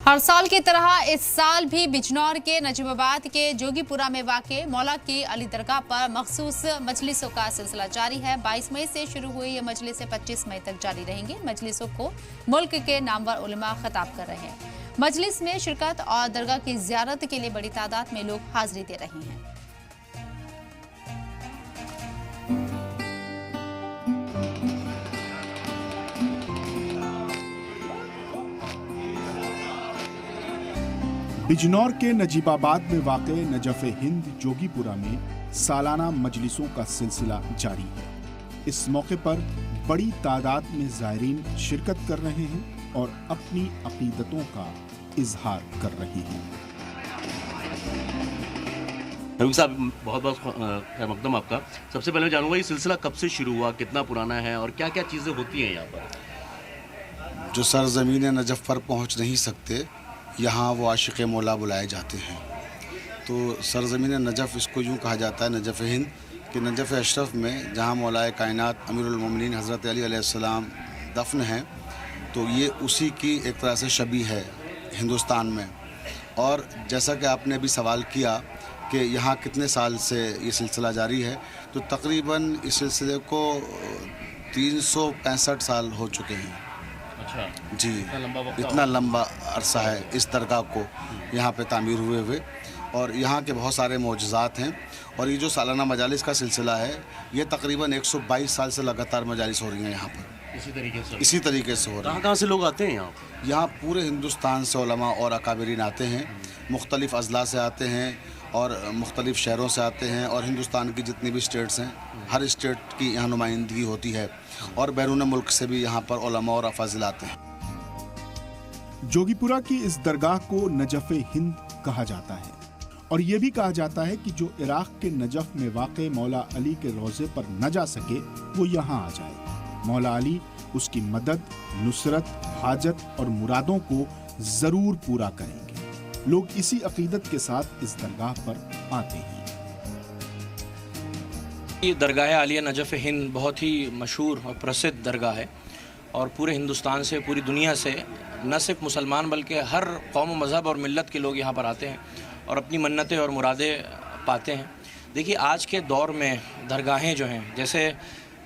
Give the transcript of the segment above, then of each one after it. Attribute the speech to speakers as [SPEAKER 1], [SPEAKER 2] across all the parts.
[SPEAKER 1] हर साल की तरह इस साल भी बिजनौर के नजीबाबाद के जोगीपुरा में वाक़े मौला की अली दरगाह पर मखसूस मजलिसों का सिलसिला जारी है। 22 मई से शुरू हुई ये मजलिसें 25 मई तक जारी रहेंगी। मजलिसों को मुल्क के नामवर उलमा खिताब कर रहे हैं। मजलिस में शिरकत और दरगाह की ज़ियारत के लिए बड़ी तादाद में लोग हाजिरी दे रहे हैं।
[SPEAKER 2] बिजनौर के नजीबाबाद में वाक़े नजफ़ हिंद जोगीपुरा में सालाना मजलिसों का सिलसिला जारी है। इस मौके पर बड़ी तादाद में ज़ायरीन शिरकत कर रहे हैं और अपनी अक़ीदतों का इजहार कर रहे हैं।
[SPEAKER 3] रफीक साहब, बहुत बहुत खैर मकदम आपका। सबसे पहले मैं जानूंगा ये सिलसिला कब से शुरू हुआ, कितना पुराना है और क्या क्या चीज़ें होती हैं यहाँ पर?
[SPEAKER 4] जो सरज़मीन नजफ़ पर पहुँच नहीं सकते, यहाँ वो आशिक़ मौला बुलाए जाते हैं। तो सरज़मीन नजफ़ इसको यूँ कहा जाता है, नजफ़ हिंद, कि नजफ़ अशरफ में जहाँ मौलाए कायनात अमीरुल मोमिनीन हज़रत अली अलैहिस्सलाम दफन हैं, तो ये उसी की एक तरह से शबीह है हिंदुस्तान में। और जैसा कि आपने अभी सवाल किया कि यहाँ कितने साल से ये सिलसिला जारी है, तो तकरीबन इस सिलसिले को 365 साल हो चुके हैं।
[SPEAKER 3] अच्छा
[SPEAKER 4] जी, इतना लंबा अरसा है इस दरगाह को यहाँ पे तामीर हुए। और यहाँ के बहुत सारे मौजज़ात हैं। और ये जो सालाना मजालिस का सिलसिला है, ये तकरीबन 122 साल से लगातार मजालिस हो रही हैं यहाँ पर। इसी तरीके से हो रही है।
[SPEAKER 3] कहाँ से लोग आते हैं यहाँ?
[SPEAKER 4] यहाँ पूरे हिंदुस्तान से उलमा और अकाबिरीन आते हैं, मुख्तलिफ़ अज़ला से आते हैं और मुख्तलिफ़ शहरों से आते हैं। और हिंदुस्तान की जितनी भी स्टेट्स हैं, हर स्टेट की यहाँ नुमाइंदगी होती है। और बैरून मुल्क से भी यहाँ पर उलमा और अफाजिल आते हैं।
[SPEAKER 2] जोगीपुरा की इस दरगाह को नजफ़ हिंद कहा जाता है और ये भी कहा जाता है कि जो इराक़ के नजफ़ में वाक़े मौला अली के रोज़े पर न जा सके, वो यहाँ आ जाए। मौला अली उसकी मदद, नुसरत, हाजत और मुरादों को ज़रूर पूरा करेंगे। लोग इसी अक़ीदत के साथ इस दरगाह पर आते हैं।
[SPEAKER 5] ये दरगाह आलिया नजफ़ हिंद बहुत ही मशहूर और प्रसिद्ध दरगाह है और पूरे हिंदुस्तान से, पूरी दुनिया से न सिर्फ मुसलमान बल्कि हर कौम, मज़हब और मिल्लत के लोग यहाँ पर आते हैं और अपनी मन्नतें और मुरादें पाते हैं। देखिए, आज के दौर में दरगाहें जो हैं, जैसे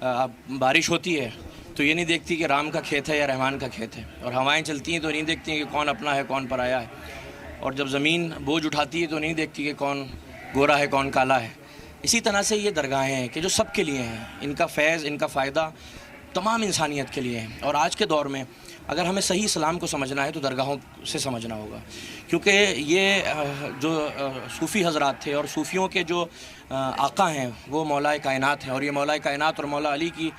[SPEAKER 5] बारिश होती है तो ये नहीं देखती कि राम का खेत है या रहमान का खेत है, और हवाएं चलती हैं तो नहीं देखती हैं कि कौन अपना है कौन पराया है, और जब ज़मीन बोझ उठाती है तो नहीं देखती कि कौन गोरा है कौन काला है। इसी तरह से ये दरगाहें हैं कि जो सब के लिए हैं, इनका फैज़, इनका फ़ायदा तमाम इंसानियत के लिए है। और आज के दौर में अगर हमें सही इस्लाम को समझना है तो दरगाहों से समझना होगा, क्योंकि ये जो सूफ़ी हज़रात थे और सूफ़ियों के जो आका हैं वो मौलाए कायनात हैं। और ये मौलाए कायनात और मौला अली की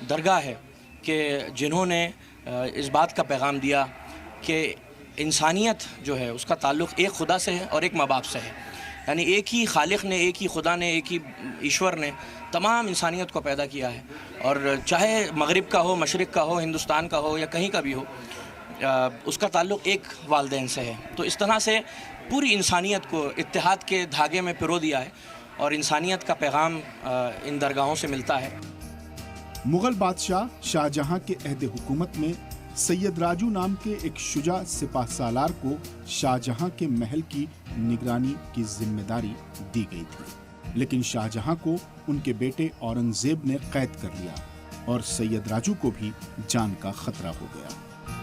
[SPEAKER 5] दरगाह है कि जिन्होंने इस बात का पैगाम दिया कि इंसानियत जो है उसका ताल्लुक़ एक खुदा से है और एक माँ बाप से है। यानी एक ही खालिक ने, एक ही खुदा ने, एक ही ईश्वर ने तमाम इंसानियत को पैदा किया है। और चाहे मगरिब का हो, मशरिक़ का हो, हिंदुस्तान का हो या कहीं का भी हो, उसका ताल्लुक़ एक वालिदैन से है। तो इस तरह से पूरी इंसानियत को इत्तेहाद के धागे में पिरो दिया है और इंसानियत का पैगाम इन दरगाहों से मिलता है।
[SPEAKER 2] मुग़ल बादशाह शाहजहां के अहद हुकूमत में सैयद राजू नाम के एक शुजा सिपाह सालार को शाहजहां के महल की निगरानी की जिम्मेदारी दी गई थी, लेकिन शाहजहां को उनके बेटे औरंगजेब ने कैद कर लिया और सैयद राजू को भी जान का खतरा हो गया।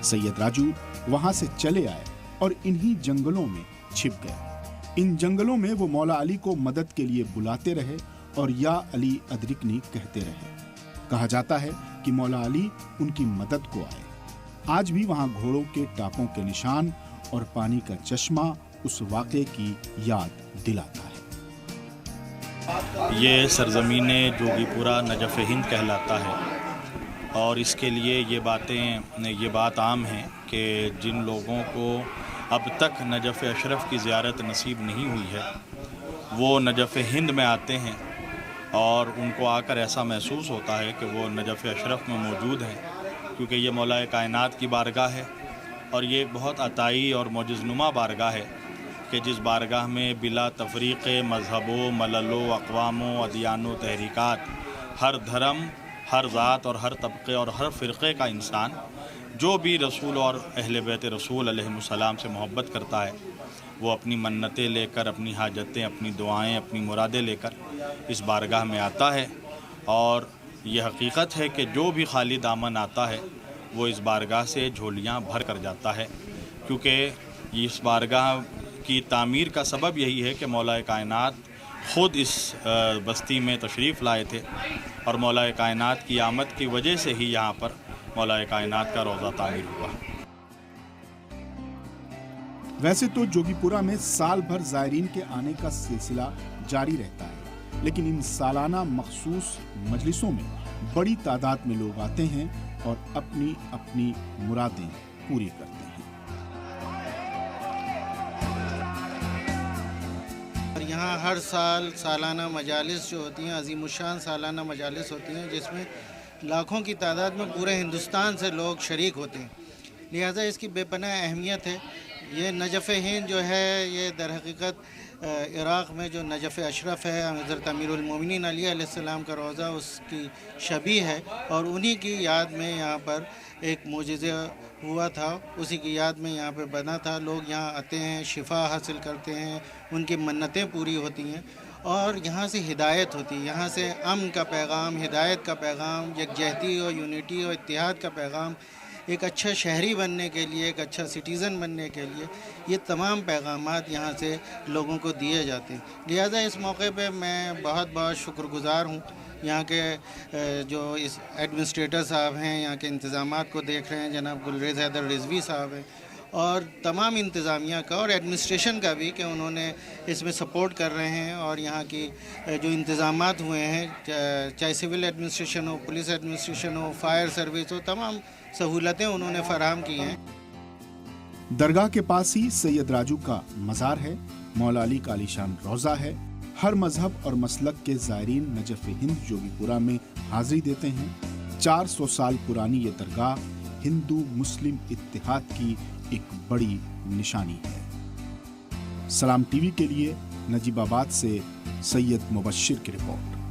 [SPEAKER 2] सैयद राजू वहां से चले आए और इन्हीं जंगलों में छिप गए। इन जंगलों में वो मौला अली को मदद के लिए बुलाते रहे और या अली अदरिकनी कहते रहे। कहा जाता है कि मौला अली उनकी मदद को आए। आज भी वहां घोड़ों के टापों के निशान और पानी का चश्मा उस वाक़े की याद दिलाता है।
[SPEAKER 6] ये सरज़मीन जोगीपुरा नजफ़ हिंद कहलाता है और इसके लिए ये बात आम है कि जिन लोगों को अब तक नजफ़ अशरफ की ज़ियारत नसीब नहीं हुई है, वो नजफ़ हिंद में आते हैं और उनको आकर ऐसा महसूस होता है कि वो नजफ़ अशरफ में मौजूद हैं, क्योंकि ये मौलाए कायनात की बारगाह है और ये बहुत अताई और मौजज़नुमा बारगाह है कि जिस बारगाह में बिला तफरीक़ मज़हबो, मललो, अक़वामो, अदियानो, तहरीकात, हर धर्म, हर ज़ात और हर तबक़े और हर फ़िरक़े का इंसान जो भी रसूल और अहले बैत रसूल अलैहिस्सलाम से मोहब्बत करता है वो अपनी मन्नतें लेकर, अपनी हाजतें, अपनी दुआएं, अपनी मुरादें लेकर इस बारगाह में आता है। और ये हकीकत है कि जो भी खाली दामन आता है वो इस बारगाह से झोलियां भर कर जाता है, क्योंकि इस बारगाह की तामीर का सबब यही है कि मौलाए कायनात ख़ुद इस बस्ती में तशरीफ़ लाए थे और मौलाए कायनात की आमद की वजह से ही यहाँ पर मौलाए कायनात का रोज़ा तामीर हुआ।
[SPEAKER 2] वैसे तो जोगीपुरा में साल भर ज़ायरीन के आने का सिलसिला जारी रहता है, लेकिन इन सालाना मखसूस मजलिसों में बड़ी तादाद में लोग आते हैं और अपनी अपनी मुरादें पूरी करते हैं।
[SPEAKER 7] और यहाँ हर साल सालाना मजालिस जो होती हैं, अजीमुशान सालाना मजालिस होती हैं, जिसमें लाखों की तादाद में पूरे हिंदुस्तान से लोग शरीक होते हैं। लिहाजा इसकी बेपनाह अहमियत है। ये नजफ़ हिंद जो है ये दर हकीकत इराक़ में जो नजफ़ अशरफ है, हज़रत अमीरुल मोमिनीन अली अलैहिस्सलाम का रोज़ा उसकी शबी है, और उन्हीं की याद में यहाँ पर एक मोजिज़ा हुआ था, उसी की याद में यहाँ पे बना था। लोग यहाँ आते हैं, शिफा हासिल करते हैं, उनकी मन्नतें पूरी होती हैं और यहाँ से हिदायत होती है। यहाँ से अमन का पैगाम, हिदायत का पैगाम, यकजहती और यूनिटी और इत्तिहाद का पैगाम, एक अच्छा शहरी बनने के लिए, एक अच्छा सिटीज़न बनने के लिए ये तमाम पैगामात यहाँ से लोगों को दिए जाते हैं। लिहाजा इस मौके पे मैं बहुत बहुत शुक्रगुज़ार हूँ यहाँ के जो इस एडमिनिस्ट्रेटर साहब हैं, यहाँ के इंतज़ामात को देख रहे हैं, जनाब गुलरेज़ हैदर रिजवी साहब हैं, और तमाम इंतज़ामिया का और एडमिनिस्ट्रेशन का भी कि उन्होंने इसमें सपोर्ट कर रहे हैं। और यहाँ की जो इंतज़ामात हुए हैं, चाहे सिविल एडमिनिस्ट्रेशन हो, पुलिस एडमिनिस्ट्रेशन हो, फायर सर्विस हो, तमाम सहूलतें उन्होंने फराहम की हैं।
[SPEAKER 2] दरगाह के पास ही सैयद राजू का मज़ार है, मौला अली का आलीशान रोज़ा है। हर मजहब और मसलक के ज़ायरीन नजफ़ हिंद जोगीपुरा में हाज़िरी देते हैं। 400 साल पुरानी ये दरगाह हिंदू मुस्लिम इत्तिहाद की एक बड़ी निशानी है। सलाम टीवी के लिए नजीबाबाद से सैयद मुबश्शिर की रिपोर्ट।